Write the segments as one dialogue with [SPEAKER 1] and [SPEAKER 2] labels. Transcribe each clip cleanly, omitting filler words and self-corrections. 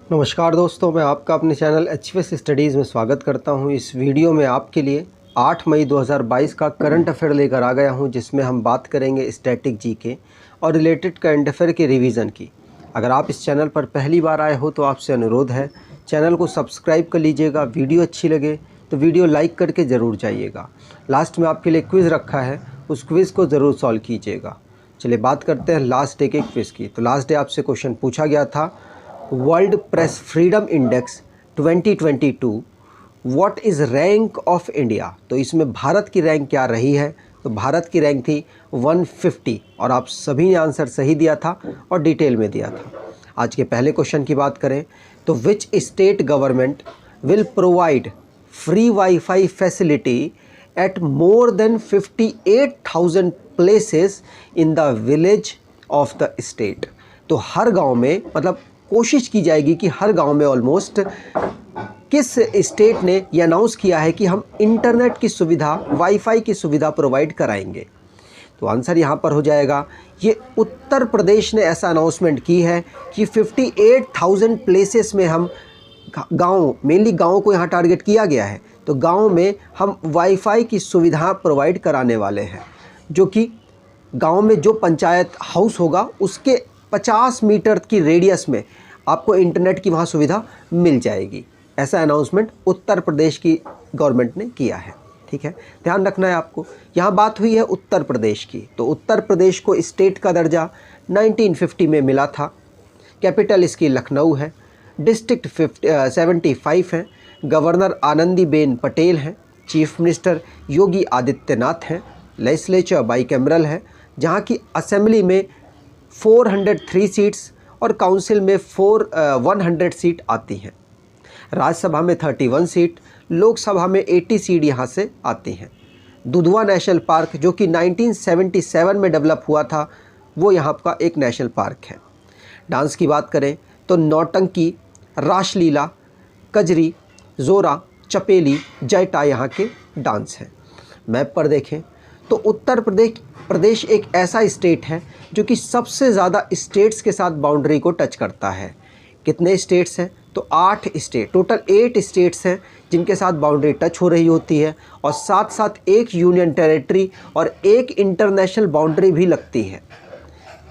[SPEAKER 1] नमस्कार दोस्तों, मैं आपका अपने चैनल HVS स्टडीज़ में स्वागत करता हूं। इस वीडियो में आपके लिए 8 मई 2022 का करंट अफेयर लेकर आ गया हूं, जिसमें हम बात करेंगे स्टैटिक जीके और रिलेटेड करंट अफेयर के रिवीजन की। अगर आप इस चैनल पर पहली बार आए हो तो आपसे अनुरोध है, चैनल को सब्सक्राइब कर लीजिएगा। वीडियो अच्छी लगे तो वीडियो लाइक करके ज़रूर जाइएगा। लास्ट में आपके लिए क्विज़ रखा है, उस क्विज़ को ज़रूर सॉल्व कीजिएगा। चलिए बात करते हैं लास्ट डे के क्विज़ की। तो लास्ट डे आपसे क्वेश्चन पूछा गया था, world press freedom index 2022 what is rank of India. तो इसमें भारत की रैंक क्या रही है? तो भारत की रैंक थी 150 और आप सभी ने आंसर सही दिया था और डिटेल में दिया था। आज के पहले क्वेश्चन की बात करें तो which state government will provide free wifi facility eight more than 58,000 places in the village of the state. तो हर गांव में, मतलब कोशिश की जाएगी कि हर गांव में ऑलमोस्ट किस स्टेट ने ये अनाउंस किया है कि हम इंटरनेट की सुविधा, वाईफाई की सुविधा प्रोवाइड कराएंगे। तो आंसर यहाँ पर हो जाएगा, ये उत्तर प्रदेश ने ऐसा अनाउंसमेंट की है कि 58,000 प्लेसेस में हम गांव, मेनली गांव को यहाँ टारगेट किया गया है, तो गांव में हम वाईफाई की सुविधा प्रोवाइड कराने वाले हैं, जो कि गांव में जो पंचायत हाउस होगा उसके 50 मीटर की रेडियस में आपको इंटरनेट की वहाँ सुविधा मिल जाएगी। ऐसा अनाउंसमेंट उत्तर प्रदेश की गवर्नमेंट ने किया है। ठीक है, ध्यान रखना है आपको। यहाँ बात हुई है उत्तर प्रदेश की, तो उत्तर प्रदेश को स्टेट का दर्जा 1950 में मिला था। कैपिटल इसकी लखनऊ है। डिस्ट्रिक्ट 75 हैं। गवर्नर आनंदीबेन पटेल हैं। चीफ मिनिस्टर योगी आदित्यनाथ हैं। लेजिस्लेचर बाईकैमरल है, जहाँ की असेंबली में 403 सीट्स और काउंसिल में 100 सीट आती हैं। राज्यसभा में 31 सीट, लोकसभा में 80 सीट यहाँ से आती हैं। दुधवा नेशनल पार्क, जो कि 1977 में डेवलप हुआ था, वो यहाँ का एक नेशनल पार्क है। डांस की बात करें तो नौटंकी, रासलीला, कजरी, जोरा, चपेली, जैटा यहाँ के डांस हैं। मैप पर देखें तो उत्तर प्रदेश एक ऐसा स्टेट है जो कि सबसे ज़्यादा स्टेट्स के साथ बाउंड्री को टच करता है। कितने स्टेट्स हैं? तो 8 स्टेट, टोटल 8 स्टेट्स हैं जिनके साथ बाउंड्री टच हो रही होती है, और साथ साथ एक यूनियन टेरिटरी और एक इंटरनेशनल बाउंड्री भी लगती है।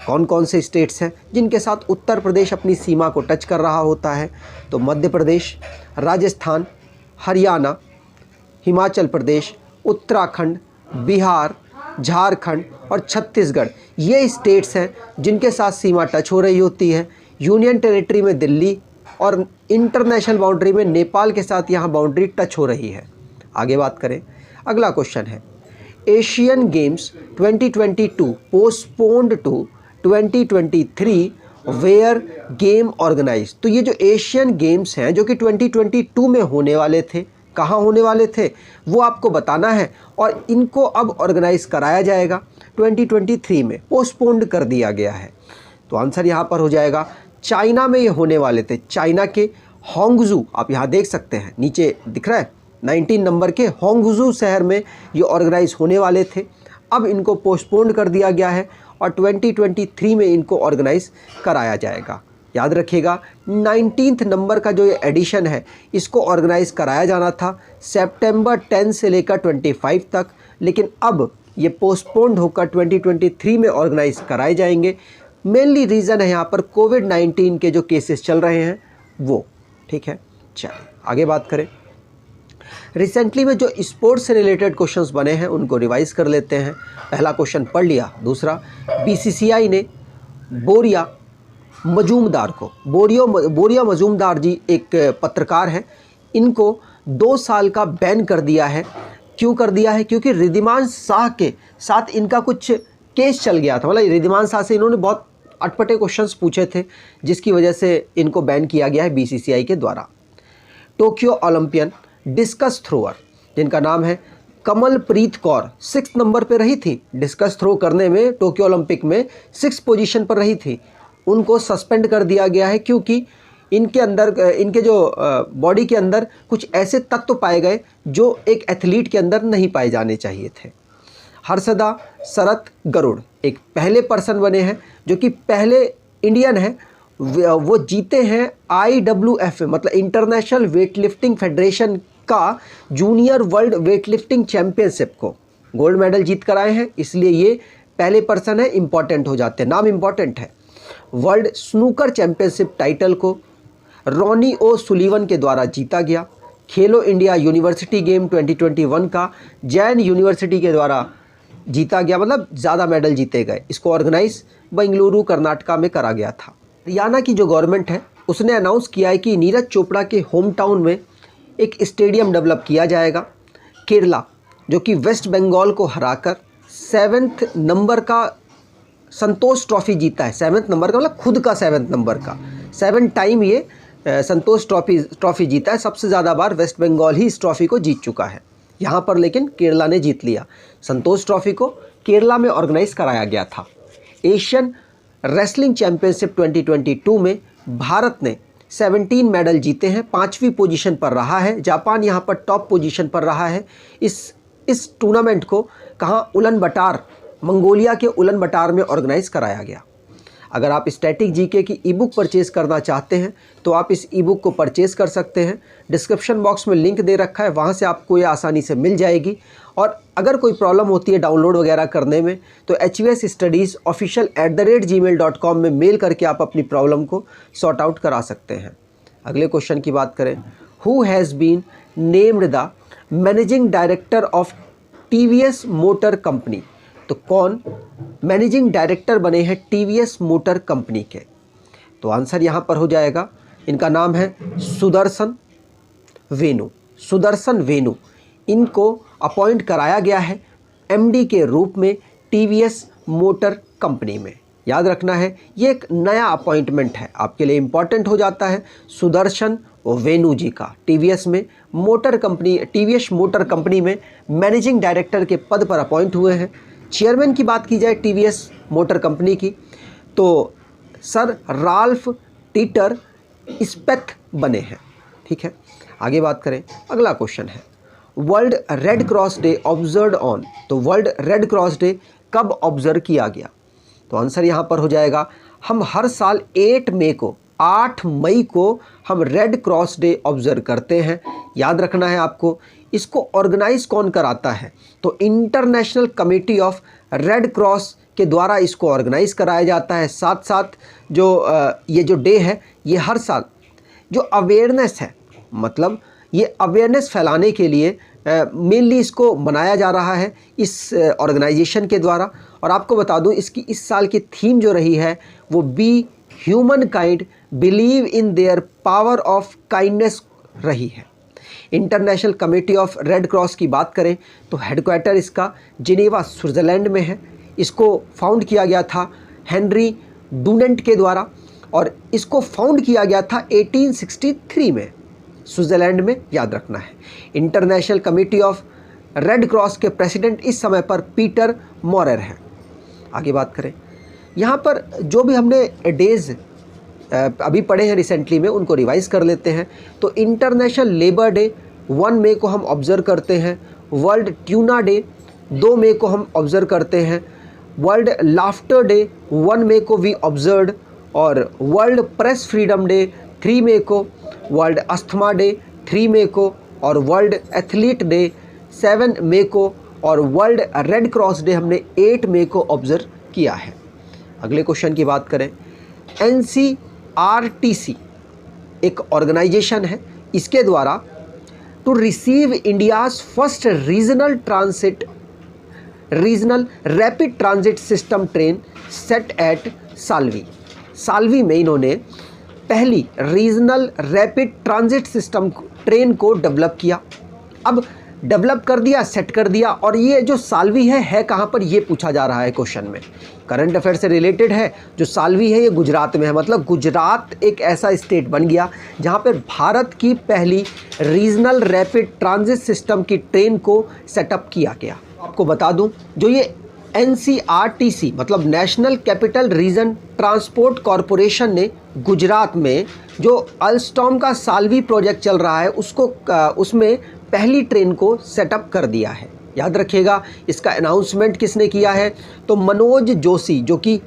[SPEAKER 1] कौन कौन से स्टेट्स हैं जिनके साथ उत्तर प्रदेश अपनी सीमा को टच कर रहा होता है? तो मध्य प्रदेश, राजस्थान, हरियाणा, हिमाचल प्रदेश, उत्तराखंड, बिहार, झारखंड और छत्तीसगढ़, ये स्टेट्स हैं जिनके साथ सीमा टच हो रही होती है। यूनियन टेरिटरी में दिल्ली और इंटरनेशनल बाउंड्री में नेपाल के साथ यहाँ बाउंड्री टच हो रही है। आगे बात करें, अगला क्वेश्चन है, Asian Games 2022 postponed to 2023 where game organize. तो ये जो एशियन गेम्स हैं जो कि 2022 में होने वाले थे, कहाँ होने वाले थे वो आपको बताना है, और इनको अब ऑर्गेनाइज कराया जाएगा 2023 में, पोस्टपोन्ड कर दिया गया है। तो आंसर यहाँ पर हो जाएगा, चाइना में ये होने वाले थे। चाइना के होंगजू, आप यहाँ देख सकते हैं नीचे दिख रहा है 19 नंबर के होंगजू शहर में ये ऑर्गेनाइज होने वाले थे। अब इनको पोस्टपोन्ड कर दिया गया है और 2023 में इनको ऑर्गेनाइज कराया जाएगा। याद रखिएगा, 19 नंबर का जो ये एडिशन है, इसको ऑर्गेनाइज कराया जाना था सितंबर 10 से लेकर 25 तक, लेकिन अब ये पोस्टपोन्ड होकर 2023 में ऑर्गेनाइज कराए जाएंगे। मेनली रीज़न है यहाँ पर कोविड-19 के जो केसेस चल रहे हैं वो। ठीक है, चलिए आगे बात करें। रिसेंटली में जो स्पोर्ट्स से रिलेटेड क्वेश्चंस बने हैं उनको रिवाइज कर लेते हैं। पहला क्वेश्चन पढ़ लिया। दूसरा, BCCI ने बोरिया मजूमदार को, बोरिया मजूमदार जी एक पत्रकार हैं, इनको 2 साल का बैन कर दिया है। क्यों कर दिया है? क्योंकि रिद्धिमान शाह के साथ इनका कुछ केस चल गया था, मतलब रिद्धिमान शाह से इन्होंने बहुत अटपटे क्वेश्चंस पूछे थे, जिसकी वजह से इनको बैन किया गया है BCCI के द्वारा। टोक्यो ओलंपियन डिस्कस थ्रोअर, जिनका नाम है कमलप्रीत कौर, 6 नंबर पर रही थी डिस्कस थ्रो करने में, टोक्यो ओलंपिक में 6 पोजीशन पर रही थी, उनको सस्पेंड कर दिया गया है क्योंकि इनके अंदर, इनके जो बॉडी के अंदर कुछ ऐसे तत्व पाए गए जो एक एथलीट के अंदर नहीं पाए जाने चाहिए थे। हर्षदा शरत गरुड़ एक पहले पर्सन बने हैं जो कि पहले इंडियन हैं वो जीते हैं IWF मतलब इंटरनेशनल वेटलिफ्टिंग फेडरेशन का जूनियर वर्ल्ड वेटलिफ्टिंग चैंपियनशिप को गोल्ड मेडल जीत कर आए हैं, इसलिए ये पहले पर्सन है, इंपॉर्टेंट हो जाते हैं, नाम इंपॉर्टेंट है। वर्ल्ड स्नूकर चैंपियनशिप टाइटल को रॉनी ओ सुलीवन के द्वारा जीता गया। खेलो इंडिया यूनिवर्सिटी गेम 2021 का जैन यूनिवर्सिटी के द्वारा जीता गया, मतलब ज़्यादा मेडल जीते गए। इसको ऑर्गेनाइज बेंगलुरु कर्नाटका में करा गया था। हरियाणा की जो गवर्नमेंट है उसने अनाउंस किया है कि नीरज चोपड़ा के होम टाउन में एक स्टेडियम डेवलप किया जाएगा। केरला जो कि वेस्ट बंगाल को हराकर 7th नंबर का संतोष ट्रॉफी जीता है। 7th नंबर का मतलब खुद का 7th नंबर का 7 टाइम ये संतोष ट्रॉफी जीता है। सबसे ज़्यादा बार वेस्ट बंगाल ही इस ट्रॉफी को जीत चुका है। यहाँ पर लेकिन केरला ने जीत लिया। संतोष ट्रॉफी को केरला में ऑर्गेनाइज कराया गया था। एशियन रेसलिंग चैंपियनशिप 2022 में भारत ने 17 मेडल जीते हैं, 5वीं पोजीशन पर रहा है। जापान यहाँ पर टॉप पोजीशन पर रहा है। इस टूर्नामेंट को कहाँ उलन बटार, मंगोलिया के उलन बटार में ऑर्गेनाइज कराया गया। अगर आप स्टैटिक जीके की ई बुक परचेज़ करना चाहते हैं तो आप इस ई बुक को परचेज़ कर सकते हैं। डिस्क्रिप्शन बॉक्स में लिंक दे रखा है, वहाँ से आपको ये आसानी से मिल जाएगी। और अगर कोई प्रॉब्लम होती है डाउनलोड वगैरह करने में तो hvsstudiesofficial@gmail.com में मेल करके आप अपनी प्रॉब्लम को सॉर्ट आउट करा सकते हैं। अगले क्वेश्चन की बात करें, who has been named the managing director of TVS motor company. तो कौन मैनेजिंग डायरेक्टर बने हैं TVS मोटर कंपनी के? तो आंसर यहाँ पर हो जाएगा, इनका नाम है सुदर्शन वेनु। सुदर्शन वेनु इनको अपॉइंट कराया गया है MD के रूप में TVS मोटर कंपनी में। याद रखना है ये एक नया अपॉइंटमेंट है, आपके लिए इम्पॉर्टेंट हो जाता है। सुदर्शन वेनु जी का TVS मोटर कंपनी में मैनेजिंग डायरेक्टर के पद पर अपॉइंट हुए हैं। चेयरमैन की बात की जाए TVS मोटर कंपनी की तो सर राल्फ टीटर स्पेथ बने हैं। ठीक है, आगे बात करें। अगला क्वेश्चन है, world red cross day observe on. तो वर्ल्ड रेड क्रॉस डे कब ऑब्जर्व किया गया? तो आंसर यहाँ पर हो जाएगा, हम हर साल 8 मई को हम रेड क्रॉस डे ऑब्जर्व करते हैं। याद रखना है आपको, इसको ऑर्गेनाइज कौन कराता है? तो international committee of red cross के द्वारा इसको ऑर्गेनाइज कराया जाता है। साथ साथ ये जो डे है ये हर साल जो अवेयरनेस है, मतलब ये अवेयरनेस फैलाने के लिए मेनली इसको मनाया जा रहा है इस ऑर्गेनाइजेशन के द्वारा। और आपको बता दूं इसकी इस साल की थीम जो रही है वो be human kind believe in their power of kindness रही है। International committee of red cross की बात करें तो हेडक्वार्टर इसका जिनेवा स्विट्ज़रलैंड में है। इसको फाउंड किया गया था हेनरी डूनेंट के द्वारा और इसको फाउंड किया गया था 1863 में स्विट्ज़रलैंड में। याद रखना है, international committee of red cross के प्रेसिडेंट इस समय पर पीटर मॉरर हैं। आगे बात करें, यहाँ पर जो भी हमने डेज़ अभी पढ़े हैं रिसेंटली में उनको रिवाइज कर लेते हैं। तो इंटरनेशनल लेबर डे 1 मई को हम ऑब्ज़र्व करते हैं। वर्ल्ड ट्यूना डे 2 मई को हम ऑब्ज़र्व करते हैं। वर्ल्ड लाफ्टर डे 1 मई को वी ऑब्जर्व, और वर्ल्ड प्रेस फ्रीडम डे 3 मई को, वर्ल्ड अस्थमा डे 3 मई को, और वर्ल्ड एथलीट डे 7 मई को, और वर्ल्ड रेड क्रॉस डे हमने 8 मई को ऑब्ज़र्व किया है। अगले क्वेश्चन की बात करें, NCRTC एक ऑर्गेनाइजेशन है, इसके द्वारा to receive India's first regional rapid transit system train set at Savli में इन्होंने पहली regional rapid transit system train को डेवलप किया। अब डेवलप कर दिया, सेट कर दिया, और ये जो साल्वी है कहाँ पर, ये पूछा जा रहा है क्वेश्चन में। करंट अफेयर से रिलेटेड है। जो साल्वी है ये गुजरात में है, मतलब गुजरात एक ऐसा स्टेट बन गया जहाँ पर भारत की पहली रीजनल रैपिड ट्रांजिट सिस्टम की ट्रेन को सेटअप किया गया। आपको बता दूं, जो ये NCRTC मतलब national capital region transport corporation ने गुजरात में जो अल्स्टॉम का साल्वी प्रोजेक्ट चल रहा है उसमें पहली ट्रेन को सेटअप कर दिया है। याद रखिएगा, इसका अनाउंसमेंट किसने किया है? तो मनोज जोशी, जो कि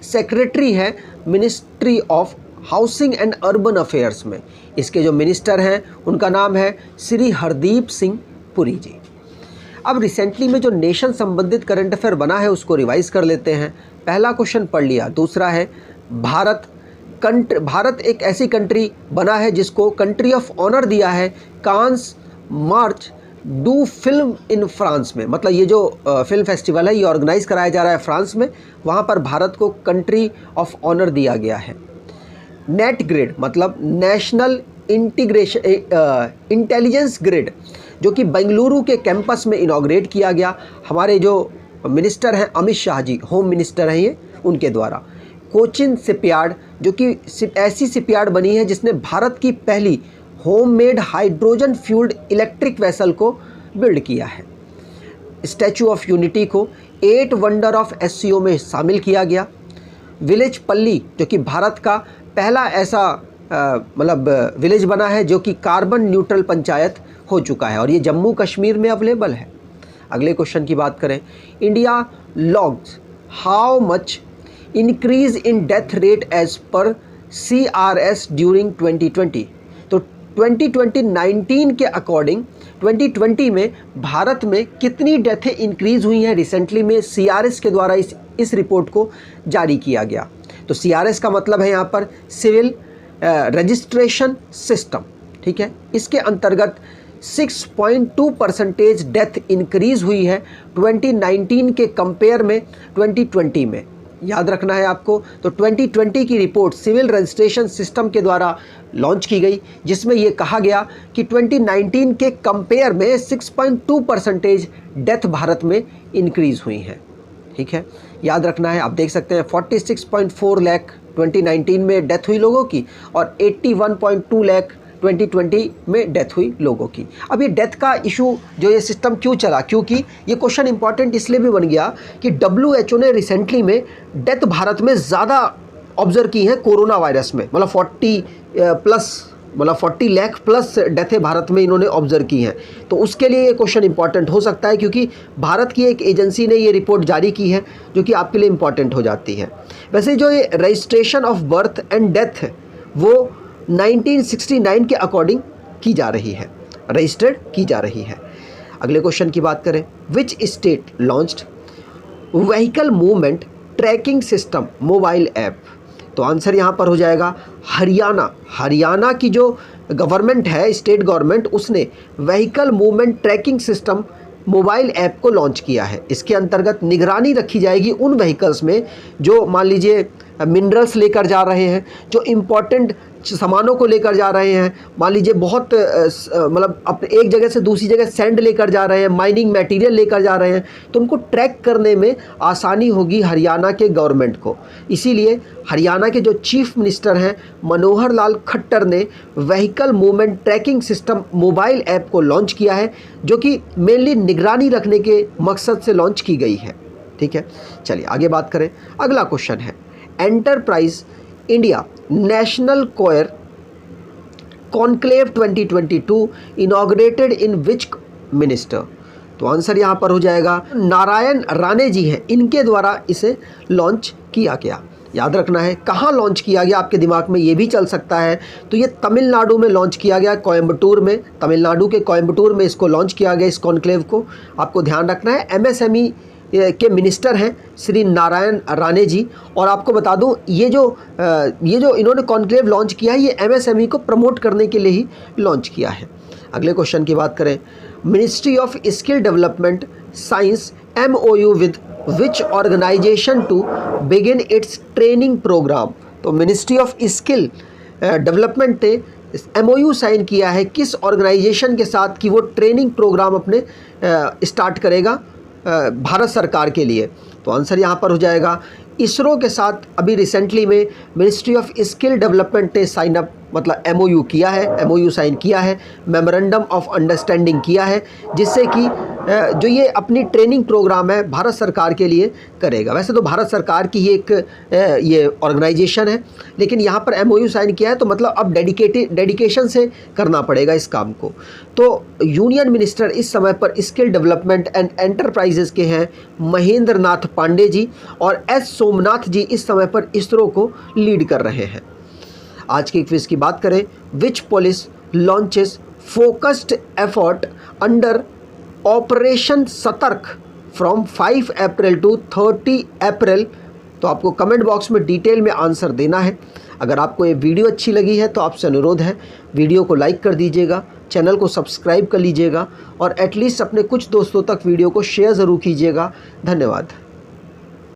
[SPEAKER 1] सेक्रेटरी है ministry of housing and urban affairs में। इसके जो मिनिस्टर हैं उनका नाम है श्री हरदीप सिंह पुरी जी। अब रिसेंटली में जो नेशन संबंधित करंट अफेयर बना है उसको रिवाइज कर लेते हैं। पहला क्वेश्चन पढ़ लिया। दूसरा है भारत एक ऐसी कंट्री बना है जिसको कंट्री ऑफ ऑनर दिया है कांस मार्च डू फिल्म इन फ्रांस में। मतलब ये जो फिल्म फेस्टिवल है ये ऑर्गेनाइज कराया जा रहा है फ्रांस में, वहाँ पर भारत को कंट्री ऑफ ऑनर दिया गया है। नेट ग्रिड मतलब नेशनल इंटेलिजेंस ग्रिड जो कि बेंगलुरु के कैंपस में इनॉग्रेट किया गया। हमारे जो मिनिस्टर हैं अमित शाह जी, होम मिनिस्टर हैं ये, उनके द्वारा। कोचिन शिपयार्ड जो कि ऐसी शिपयार्ड बनी है जिसने भारत की पहली homemade hydrogen fuelled electric vessel को बिल्ड किया है। स्टैचू ऑफ यूनिटी को 8 वंडर ऑफ एससीओ में शामिल किया गया। विलेज पल्ली जो कि भारत का पहला ऐसा विलेज बना है जो कि कार्बन न्यूट्रल पंचायत हो चुका है और ये जम्मू कश्मीर में अवेलेबल है। अगले क्वेश्चन की बात करें, India logs how much increase in death rate as per CRS during 2020। तो 2019 के अकॉर्डिंग 2020 में भारत में कितनी डेथें इंक्रीज़ हुई हैं रिसेंटली में CRS के द्वारा इस रिपोर्ट को जारी किया गया। तो CRS का मतलब है यहाँ पर सिविल रजिस्ट्रेशन सिस्टम, ठीक है। इसके अंतर्गत 6.2% डेथ इंक्रीज़ हुई है 2019 के कंपेयर में 2020 में। याद रखना है आपको। तो 2020 की रिपोर्ट सिविल रजिस्ट्रेशन सिस्टम के द्वारा लॉन्च की गई जिसमें ये कहा गया कि 2019 के कंपेयर में 6.2% डेथ भारत में इंक्रीज़ हुई हैं, ठीक है। याद रखना है। आप देख सकते हैं 46.4 लाख 2019 में डेथ हुई लोगों की और 81.2 लाख 2020 में डेथ हुई लोगों की। अब ये डेथ का इशू जो ये सिस्टम क्यों चला, क्योंकि ये क्वेश्चन इंपॉर्टेंट इसलिए भी बन गया कि WHO ने रिसेंटली में डेथ भारत में ज़्यादा ऑब्जर्व की हैं कोरोना वायरस में। मतलब 40 लाख प्लस डेथें भारत में इन्होंने ऑब्जर्व की हैं। तो उसके लिए ये क्वेश्चन इंपॉर्टेंट हो सकता है क्योंकि भारत की एक एजेंसी ने ये रिपोर्ट जारी की है जो कि आपके लिए इंपॉर्टेंट हो जाती है। वैसे जो ये registration of birth and death है वो 1969 के अकॉर्डिंग की जा रही है, रजिस्टर्ड की जा रही है। अगले क्वेश्चन की बात करें, which state launched vehicle movement tracking system mobile app. तो आंसर यहाँ पर हो जाएगा हरियाणा। हरियाणा की जो गवर्नमेंट है, स्टेट गवर्नमेंट, उसने vehicle movement tracking system mobile app को लॉन्च किया है। इसके अंतर्गत निगरानी रखी जाएगी उन व्हीकल्स में जो मान लीजिए मिनरल्स लेकर जा रहे हैं, जो इम्पॉर्टेंट सामानों को लेकर जा रहे हैं, मान लीजिए बहुत अपने एक जगह से दूसरी जगह सैंड लेकर जा रहे हैं, माइनिंग मटेरियल लेकर जा रहे हैं, तो उनको ट्रैक करने में आसानी होगी हरियाणा के गवर्नमेंट को। इसीलिए हरियाणा के जो चीफ मिनिस्टर हैं मनोहर लाल खट्टर ने vehicle movement tracking system mobile app को लॉन्च किया है जो कि मेनली निगरानी रखने के मकसद से लॉन्च की गई है, ठीक है। चलिए आगे बात करें। अगला क्वेश्चन है, enterprise India national coir conclave 2022 inaugurated in which minister. तो आंसर यहाँ पर हो जाएगा नारायण राणे जी हैं, इनके द्वारा इसे लॉन्च किया गया। याद रखना है कहाँ लॉन्च किया गया, आपके दिमाग में ये भी चल सकता है। तो ये तमिलनाडु में लॉन्च किया गया, कोयम्बटूर में, तमिलनाडु के कोयम्बटूर में इसको लॉन्च किया गया, इस कॉन्क्लेव को। आपको ध्यान रखना है MSME के मिनिस्टर हैं श्री नारायण राणे जी। और आपको बता दूं ये जो इन्होंने कॉन्क्लेव लॉन्च किया है ये MSME को प्रमोट करने के लिए ही लॉन्च किया है। अगले क्वेश्चन की बात करें, ministry of skill development signs MOU with which organization to begin its training programme. तो मिनिस्ट्री ऑफ स्किल डेवलपमेंट ने MOU साइन किया है किस ऑर्गेनाइजेशन के साथ कि वो ट्रेनिंग प्रोग्राम अपने स्टार्ट करेगा भारत सरकार के लिए। तो आंसर यहाँ पर हो जाएगा इसरो के साथ अभी रिसेंटली में मिनिस्ट्री ऑफ स्किल डेवलपमेंट ने साइन अप मतलब MOU किया है, MOU साइन किया है, मेमोरेंडम ऑफ अंडरस्टैंडिंग किया है, जिससे कि जो ये अपनी ट्रेनिंग प्रोग्राम है भारत सरकार के लिए करेगा। वैसे तो भारत सरकार की ही एक ये ऑर्गेनाइजेशन है, लेकिन यहाँ पर MOU साइन किया है तो मतलब अब डेडिकेशन से करना पड़ेगा इस काम को। तो यूनियन मिनिस्टर इस समय पर स्किल डेवलपमेंट एंड एंटरप्राइजेज़ के हैं महेंद्र नाथ पांडे जी, और S सोमनाथ जी इस समय पर इसरो को लीड कर रहे हैं। आज की क्विज की बात करें, which police launches focused effort under operation Satark from 5 April to 30 April. तो आपको कमेंट बॉक्स में डिटेल में आंसर देना है। अगर आपको ये वीडियो अच्छी लगी है तो आपसे अनुरोध है, वीडियो को लाइक कर दीजिएगा, चैनल को सब्सक्राइब कर लीजिएगा और एटलीस्ट अपने कुछ दोस्तों तक वीडियो को शेयर ज़रूर कीजिएगा। धन्यवाद।